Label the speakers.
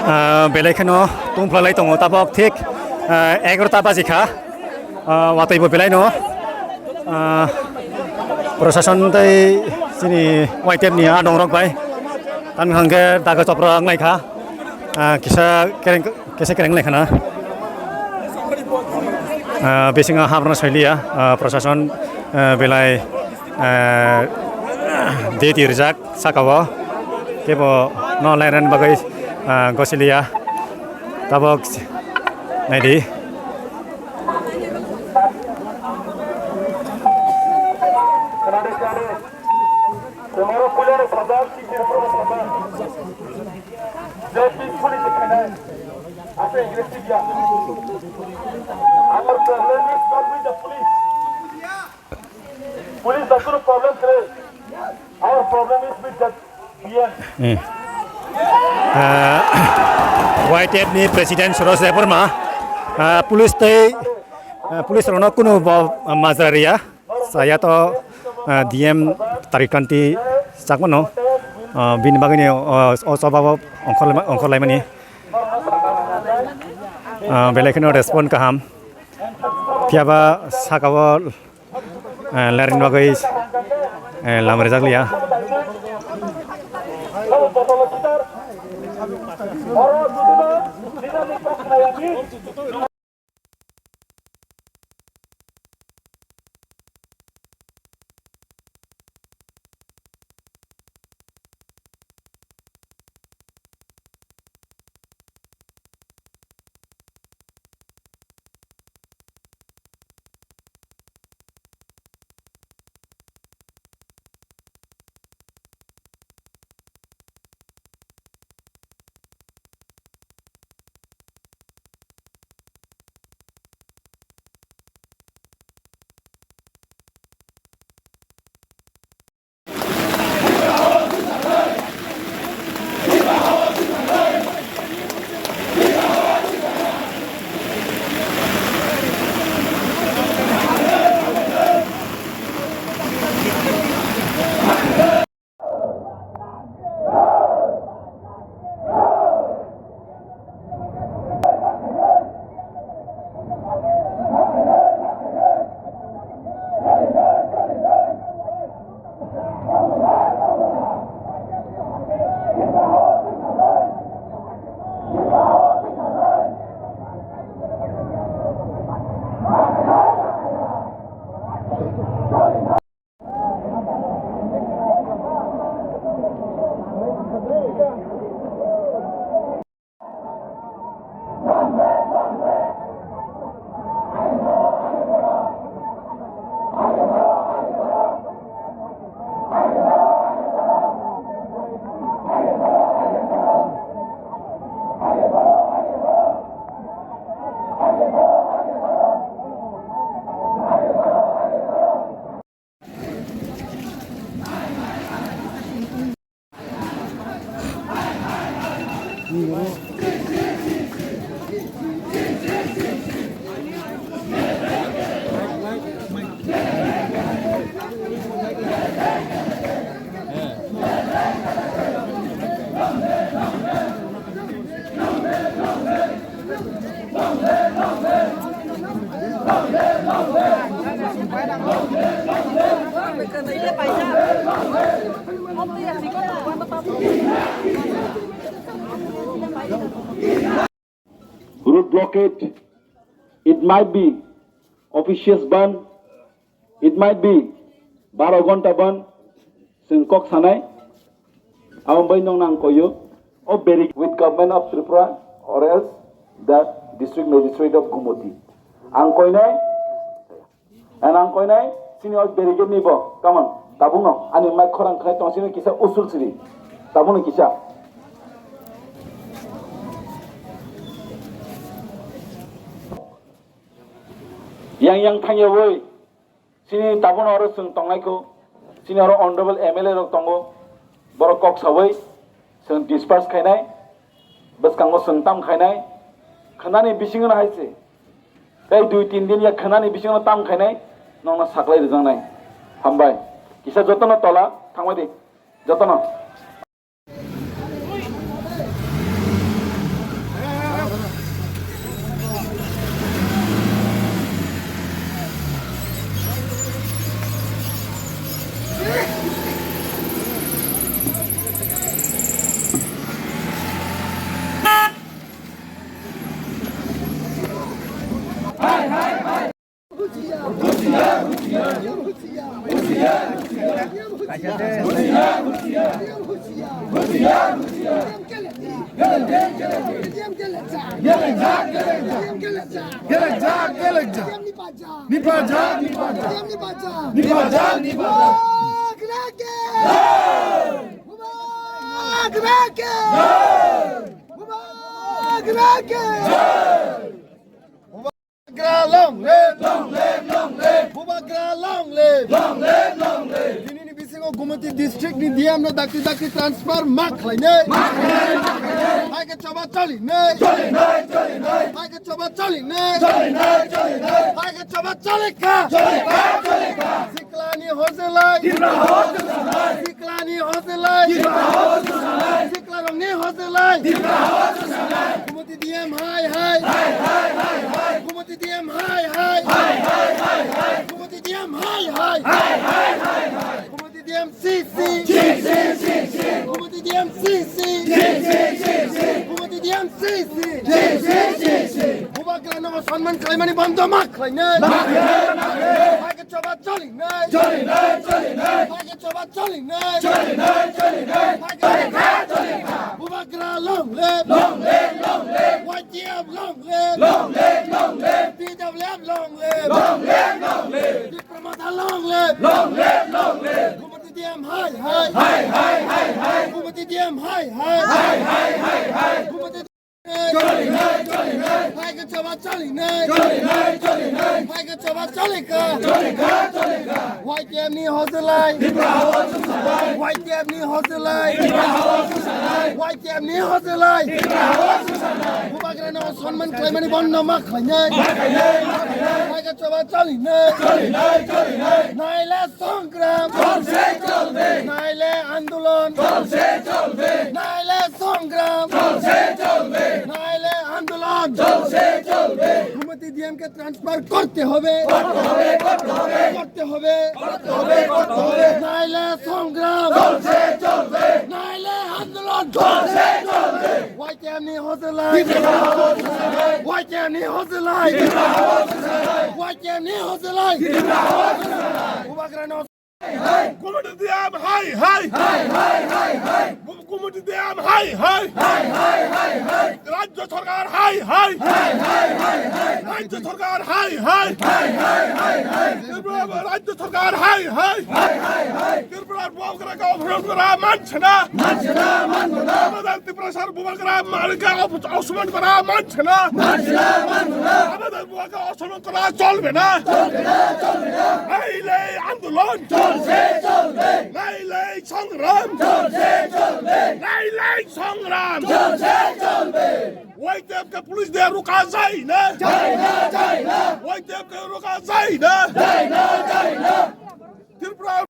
Speaker 1: बेलायखनो तुमफ्लालाय दङ ताबक थिक 11टा बाजिखा वातैबो बेलाय न प्रशासन तै जोंनि वाइटेपनि आदं रकबाय तानखांखे दागो चप्रा नायखा किसा केरें नायखाना बेसिङा हाब्रना सैलिया प्रशासन बेलाय दे तिरजाक साकाव केबो न लायरान बागै गसिलिया ताबक नायदि
Speaker 2: Police does not problem today. Our problem is with the PM.
Speaker 1: YTF ni Presiden Suros Depur ma pulis rono kuno mazraria saya to DM Tarit Kanti Chakma no bin bagini osabab ongkol laimani belakino respond kaham tiaba sakawa larin bagai lamrezak liya
Speaker 2: Road blockade, it might be officious ban, it might be 12 gonta ban, singkok sanai, awam bay nong nang koyo, or beri with government of Tripura or else that district magistrate of Gumoti. Angkoinai, and angkoinai, senior berigade nibo, come on, tabuno, and in my korang kai tonsino kisa usul siri, tabuno kisa. Yang tanya woi, sini tabun orang sung tongai ko, sini orang honorable MLA orang tongo, baru kok sawai, sung disperse kainai, bas kanggo sentam kainai, kanani bisingan hai se, kai 2-3 दिन या kanani bisingan tam kainai, nona saklai rizang nai, hambai, kisah jotono Tala, thangwai di, jotono.
Speaker 3: Long live, long live, long live. Bubagra long live, long live, long live. Ini bisingo Gumati district ni diam no dakti transfer mak lai ne. Hai ke coba chali ne. Hai ke coba chali ne. Hai ke coba chali ka. Siklani hoselai. Siklani hoselai. Siklarong ni hoselai. Gumati diam hai. Gumati diam hai. Gumati diam hai. Gumati diam CC. Gumati diam CC. Gumati diam CC. Bubagra no সম্মান কাইমানি বন্ধ মাখ লাই নে। আগে চবা চলি নে। আগে চবা চলি নে। Bubagra long live, long live, long live. YTF long live, long live, long live. PWF long live, long live, long live. Diplomata long live, long live, long live. Gumati diam hai. Gumati diam hai. Gumati Chali hai. Hai ke chaba chali ne. Hai ke chaba chali ka. YTF ni hoselai. YTF ni hoselai. YTF ni hoselai. Bubagra no সম্মান কাইমানি বন্ধ মাখ লাই নে। hai ke chaba chali ne. নাইলে সংগ্রাম চলবে। নাইলে আন্দোলন চলবে। নাইলে সংগ্রাম চলবে। নাইলে আন্দোলন চলবে। ঘুমতি ডিএমকে ট্রান্সফার করতে হবে। নাইলে সংগ্রাম চলবে। নাইলে আন্দোলন চলবে। YTF ni hoselai. YTF ni hoselai. YTF ni hoselai. Bubagra no
Speaker 4: Gumati diam hai. Gumati diam hai. রাজ্য সরকার হাই রাজ্য সরকার হাই রাজ্য সরকার হাই ত্রিপুরার বুবাগ্রাকে অপহরণ করা মানছে না আমাদের ত্রিপুরার বুবাগ্রা মালিকা অসম্মান করা মানছে না আমাদের বুবাকে অসম্মান করা চলবে না নাইলে আন্দোলন চলবে নাইলে সংগ্রাম চলবে নাইলে সংগ্রাম চলবে YTF के पुलिस दे रुका जाए ना YTF के रुका जाए ना त्रिपुरा